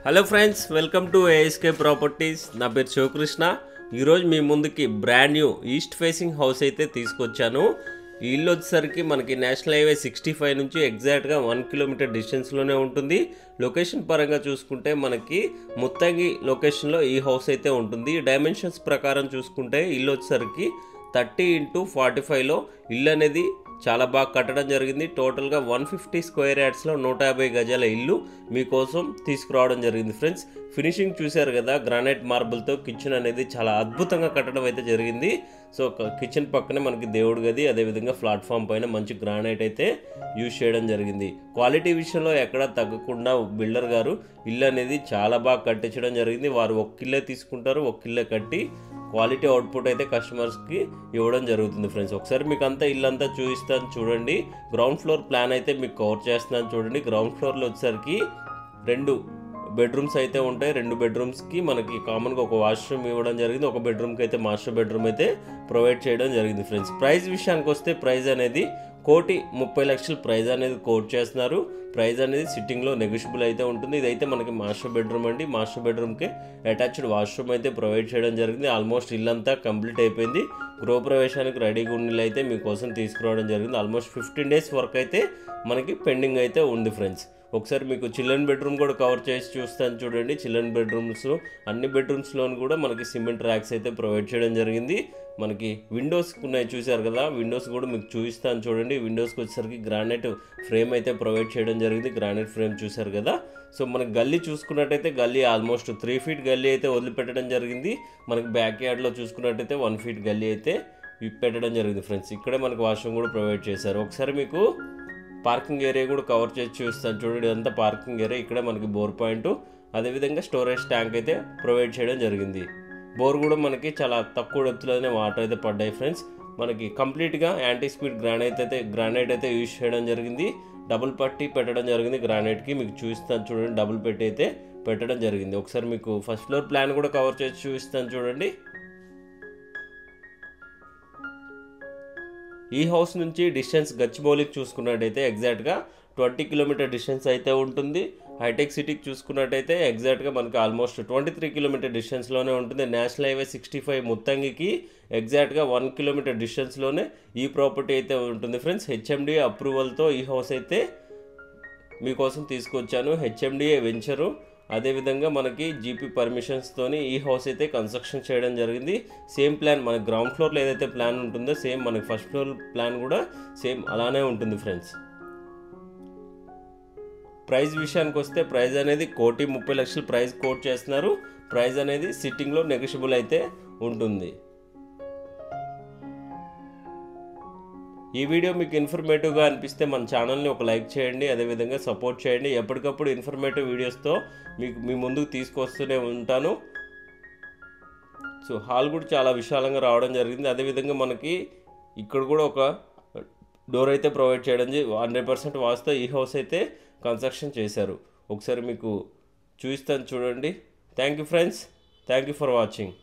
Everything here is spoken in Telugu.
Hello friends, welcome to ASK properties. నా పేరు శివకృష్ణ. ఈరోజు మీ ముందుకి brand new east facing house అయితే తీసుకొచ్చాను. ఈ ఇల్లు వచ్చేసరికి మనకి నేషనల్ హైవే 65 నుంచి ఎగ్జాక్ట్గా 1 కిలోమీటర్ డిస్టెన్స్లోనే ఉంటుంది. లొకేషన్ పరంగా చూసుకుంటే మనకి ముత్తంగి లొకేషన్లో ఈ హౌస్ అయితే ఉంటుంది. డైమెన్షన్స్ ప్రకారం చూసుకుంటే ఇల్లు వచ్చేసరికి 30x45లో ఇల్లు అనేది చాలా బాగా కట్టడం జరిగింది. టోటల్గా 150 స్క్వేర్ యార్డ్స్లో 150 గజాల ఇల్లు మీకోసం తీసుకురావడం జరిగింది. ఫ్రెండ్స్, ఫినిషింగ్ చూశారు కదా, గ్రానైట్ మార్బుల్తో కిచెన్ అనేది చాలా అద్భుతంగా కట్టడం అయితే జరిగింది. సో కిచెన్ పక్కనే మనకి దేవుడి గది, అదేవిధంగా ప్లాట్ఫామ్ పైన మంచి గ్రానైట్ అయితే యూజ్ చేయడం జరిగింది. క్వాలిటీ విషయంలో ఎక్కడా తగ్గకుండా బిల్డర్ గారు ఇల్లు అనేది చాలా బాగా కట్టించడం జరిగింది. వారు ఒక ఇల్లే తీసుకుంటారు, ఒక ఇల్లే కట్టి క్వాలిటీ అవుట్పుట్ అయితే కస్టమర్స్కి ఇవ్వడం జరుగుతుంది. ఫ్రెండ్స్, ఒకసారి మీకు అంతా ఇల్లంతా చూపిస్తాను చూడండి. గ్రౌండ్ ఫ్లోర్ ప్లాన్ అయితే మీకు కవర్ చేస్తున్నాను చూడండి. గ్రౌండ్ ఫ్లోర్లో వచ్చేసరికి 2 బెడ్రూమ్స్ అయితే ఉంటాయి. 2 బెడ్రూమ్స్కి మనకి కామన్గా ఒక వాష్రూమ్ ఇవ్వడం జరిగింది. ఒక బెడ్రూమ్కి అయితే మాస్టర్ బెడ్రూమ్ అయితే ప్రొవైడ్ చేయడం జరిగింది. ఫ్రెండ్స్, ప్రైస్ విషయానికి వస్తే ప్రైస్ అనేది 1,30,00,000 ప్రైస్ అనేది కోట్ చేస్తున్నారు. ప్రైస్ అనేది సిట్టింగ్లో నెగోషియబుల్ అయితే ఉంటుంది. ఇదైతే మనకి మాస్టర్ బెడ్రూమ్ అండి. మాస్టర్ బెడ్రూమ్కి అటాచ్డ్ వాష్రూమ్ అయితే ప్రొవైడ్ చేయడం జరిగింది. ఆల్మోస్ట్ ఇల్లంతా కంప్లీట్ అయిపోయింది. గృహప్రవేశానికి రెడీగా ఉన్న అయితే మీకోసం తీసుకురావడం జరిగింది. ఆల్మోస్ట్ 15 డేస్ వర్క్ అయితే మనకి పెండింగ్ అయితే ఉంది. ఫ్రెండ్స్, ఒకసారి మీకు చిల్డ్రన్ బెడ్రూమ్ కూడా కవర్ చేసి చూస్తాను చూడండి. చిల్డ్రన్ బెడ్రూమ్స్ అన్ని బెడ్రూమ్స్లోనూ కూడా మనకి సిమెంట్ ర్యాక్స్ అయితే ప్రొవైడ్ చేయడం జరిగింది. మనకి విండోస్ ఉన్నాయి, చూసారు కదా, విండోస్ కూడా మీకు చూపిస్తాను చూడండి. విండోస్కి వచ్చేసరికి గ్రానైట్ ఫ్రేమ్ అయితే ప్రొవైడ్ చేయడం జరిగింది. గ్రానైట్ ఫ్రేమ్ చూసారు కదా. సో మనకి గల్లీ చూసుకున్నట్టయితే గల్లీ ఆల్మోస్ట్ 3 ఫీట్ గల్లీ అయితే వదిలిపెట్టడం జరిగింది. మనకి బ్యాక్ యార్డ్లో చూసుకున్నట్టయితే 1 ఫీట్ గల్లీ అయితే పెట్టడం జరిగింది. ఫ్రెండ్స్, ఇక్కడే మనకి వాష్రూమ్ కూడా ప్రొవైడ్ చేశారు. ఒకసారి మీకు పార్కింగ్ ఏరియా కూడా కవర్ చేసి చూస్తాను చూడండి. ఇదంతా పార్కింగ్ ఏరియా. ఇక్కడ మనకి బోర్ పాయింట్, అదేవిధంగా స్టోరేజ్ ట్యాంక్ అయితే ప్రొవైడ్ చేయడం జరిగింది. బోర్ కూడా మనకి చాలా తక్కువ డెప్త్లోనే వాటర్ అయితే పడ్డాయి. ఫ్రెండ్స్, మనకి కంప్లీట్గా యాంటీ స్క్విడ్ గ్రానైట్ అయితే యూజ్ చేయడం జరిగింది. డబుల్ పట్టి పెట్టడం జరిగింది గ్రానైట్కి. మీకు చూపిస్తాను చూడండి. డబుల్ పెట్టి అయితే పెట్టడం జరిగింది. ఒకసారి మీకు ఫస్ట్ ఫ్లోర్ ప్లాన్ కూడా కవర్ చేసి చూపిస్తాను చూడండి. ఈ హౌస్ నుంచి డిస్టెన్స్ గచ్చిబౌలికి చూసుకున్నట్టయితే ఎగ్జాక్ట్గా 20 కిలోమీటర్ డిస్టెన్స్ అయితే ఉంటుంది. హైటెక్ సిటీకి చూసుకున్నట్టయితే ఎగ్జాక్ట్గా మనకి ఆల్మోస్ట్ 23 కిలోమీటర్ డిస్టెన్స్లోనే ఉంటుంది. నేషనల్ హైవే 65 ముత్తంగికి ఎగ్జాక్ట్గా 1 కిలోమీటర్ డిస్టెన్స్లోనే ఈ ప్రాపర్టీ అయితే ఉంటుంది. ఫ్రెండ్స్, హెచ్ఎండిఏ అప్రూవల్తో ఈ హౌస్ అయితే మీకోసం తీసుకొచ్చాను. హెచ్ఎండిఏ వెంచరు, అదేవిధంగా మనకి జీపీ పర్మిషన్స్తోని ఈ హౌస్ అయితే కన్స్ట్రక్షన్ చేయడం జరిగింది. సేమ్ ప్లాన్ మనకి గ్రౌండ్ ఫ్లోర్లో ఏదైతే ప్లాన్ ఉంటుందో సేమ్ మనకి ఫస్ట్ ఫ్లోర్ ప్లాన్ కూడా సేమ్ అలానే ఉంటుంది. ఫ్రెండ్స్, ప్రైస్ విషయానికి వస్తే ప్రైస్ అనేది 1,30,00,000 ప్రైస్ కోట్ చేస్తున్నారు. ప్రైస్ అనేది సిట్టింగ్లో నెగోషియబుల్ అయితే ఉంటుంది. ఈ వీడియో మీకు ఇన్ఫర్మేటివ్గా అనిపిస్తే మన ఛానల్ని ఒక లైక్ చేయండి, అదేవిధంగా సపోర్ట్ చేయండి. ఎప్పటికప్పుడు ఇన్ఫర్మేటివ్ వీడియోస్తో మీ ముందుకు తీసుకొస్తూనే ఉంటాను. సో హాల్ కూడా చాలా విశాలంగా రావడం జరిగింది. అదేవిధంగా మనకి ఇక్కడ కూడా ఒక డోర్ అయితే ప్రొవైడ్ చేయడం 100% వాస్తుతో ఈ హౌస్ అయితే కన్స్ట్రక్షన్ చేశారు. ఒకసారి మీకు చూపిస్తాను చూడండి. Thank you friends, thank you for watching.